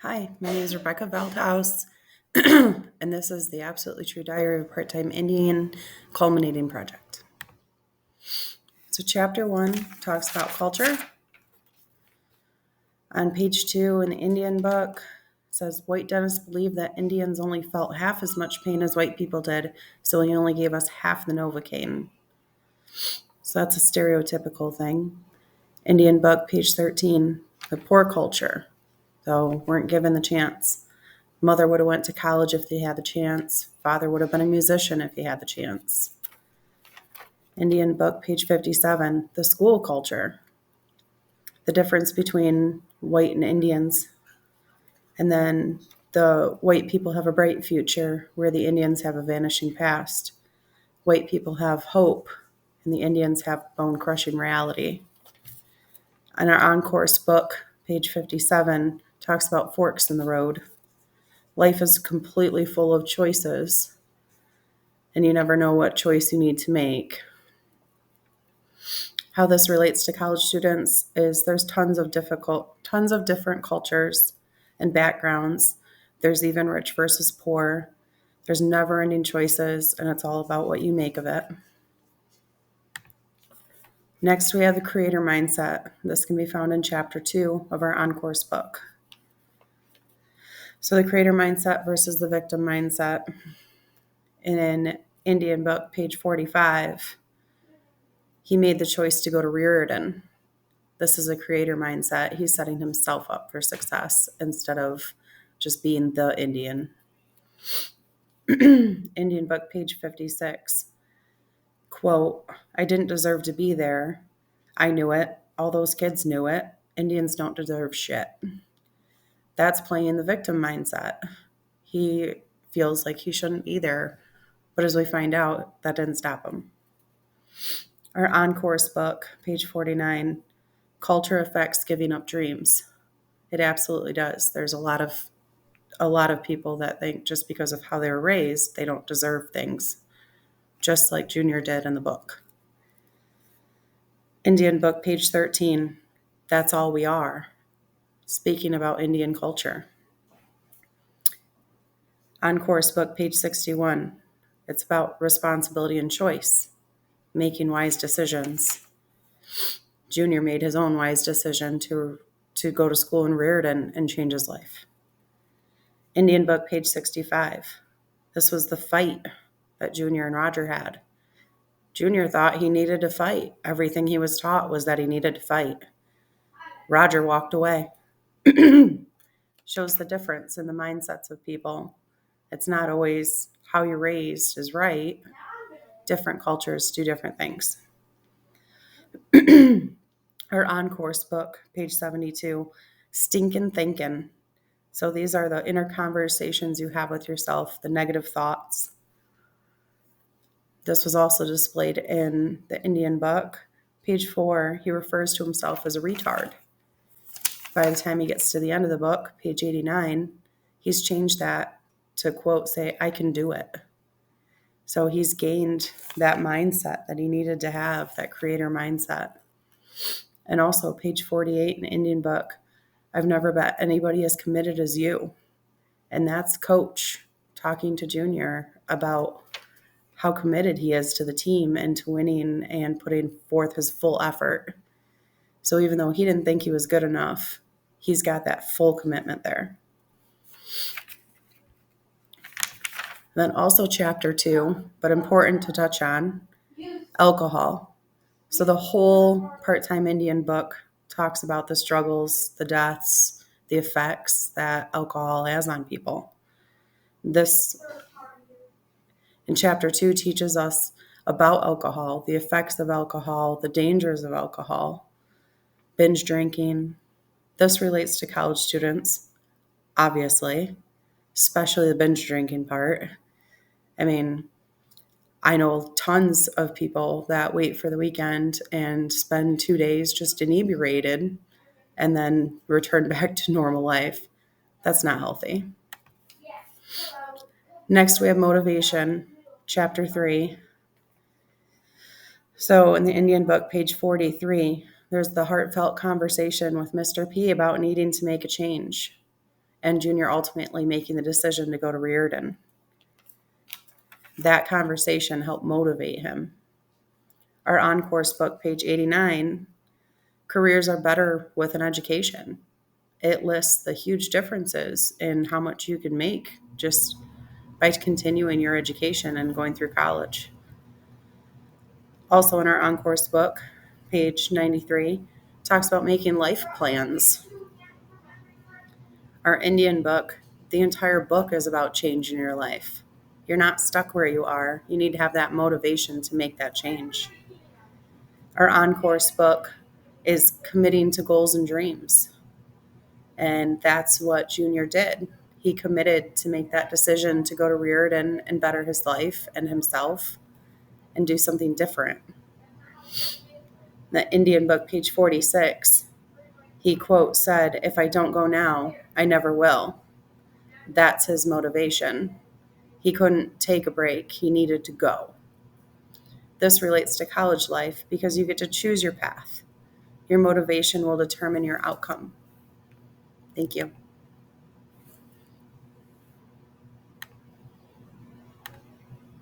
Hi, my name is Rebecca Veldhouse, and this is the Absolutely True Diary of a Part-Time Indian Culminating Project. So chapter 1 talks about culture. On page 2 in the Indian book, it says, white dentists believe that Indians only felt half as much pain as white people did, so he only gave us half the Novocaine. So that's a stereotypical thing. Indian book, page 13, the poor culture, though weren't given the chance. Mother would have went to college if they had the chance. Father would have been a musician if he had the chance. Indian book, page 57, the school culture. The difference between white and Indians. And then the white people have a bright future where the Indians have a vanishing past. White people have hope and the Indians have bone-crushing reality. And our on-course book, page 57, talks about forks in the road. Life is completely full of choices, and you never know what choice you need to make. How this relates to college students is there's tons of different cultures and backgrounds. There's even rich versus poor. There's never ending choices, and it's all about what you make of it. Next, we have the creator mindset. This can be found in chapter 2 of our on-course book. So the creator mindset versus the victim mindset. In Indian book, page 45, he made the choice to go to Riordan. This is a creator mindset. He's setting himself up for success instead of just being the Indian. Indian book, page 56. Quote, I didn't deserve to be there. I knew it. All those kids knew it. Indians don't deserve shit. That's playing the victim mindset. He feels like he shouldn't be there. But as we find out, that didn't stop him. Our on-course book, page 49, culture affects giving up dreams. It absolutely does. There's a lot of people that think just because of how they were raised, they don't deserve things, just like Junior did in the book. Indian book, page 13, that's all we are. Speaking about Indian culture. On-course book, page 61, it's about responsibility and choice, making wise decisions. Junior made his own wise decision to go to school in Riordan and change his life. Indian book, page 65. This was the fight that Junior and Roger had. Junior thought he needed to fight. Everything he was taught was that he needed to fight. Roger walked away. Shows the difference in the mindsets of people. It's not always how you're raised is right. Different cultures do different things. Our on-course book, page 72, Stinkin' Thinkin'. So these are the inner conversations you have with yourself, the negative thoughts. This was also displayed in the Indian book. Page 4, he refers to himself as a retard. By the time he gets to the end of the book, page 89, he's changed that to, quote, say, I can do it. So he's gained that mindset that he needed to have, that creator mindset. And also page 48 in the Indian book, I've never met anybody as committed as you. And that's Coach talking to Junior about how committed he is to the team and to winning and putting forth his full effort. So even though he didn't think he was good enough, he's got that full commitment there. Then also chapter 2, but important to touch on, alcohol. So the whole Part-Time Indian book talks about the struggles, the deaths, the effects that alcohol has on people. This in chapter 2 teaches us about alcohol, the effects of alcohol, the dangers of alcohol, binge drinking. This relates to college students, obviously, especially the binge drinking part. I mean, I know tons of people that wait for the weekend and spend 2 days just inebriated and then return back to normal life. That's not healthy. Next, we have motivation, chapter 3. So in the Indian book, page 43, there's the heartfelt conversation with Mr. P about needing to make a change. and Junior ultimately making the decision to go to Riordan. That conversation helped motivate him. Our on-course book, page 89, Careers Are Better with an Education. It lists the huge differences in how much you can make just by continuing your education and going through college. Also in our on-course book, page 93, talks about making life plans. Our Indian book, the entire book is about changing your life. You're not stuck where you are. You need to have that motivation to make that change. Our on-course book is committing to goals and dreams. And that's what Junior did. He committed to make that decision to go to Riordan and better his life and himself and do something different. The Indian book, page 46, he quote said, "If I don't go now, I never will." That's his motivation. He couldn't take a break. He needed to go. This relates to college life because you get to choose your path. Your motivation will determine your outcome. Thank you.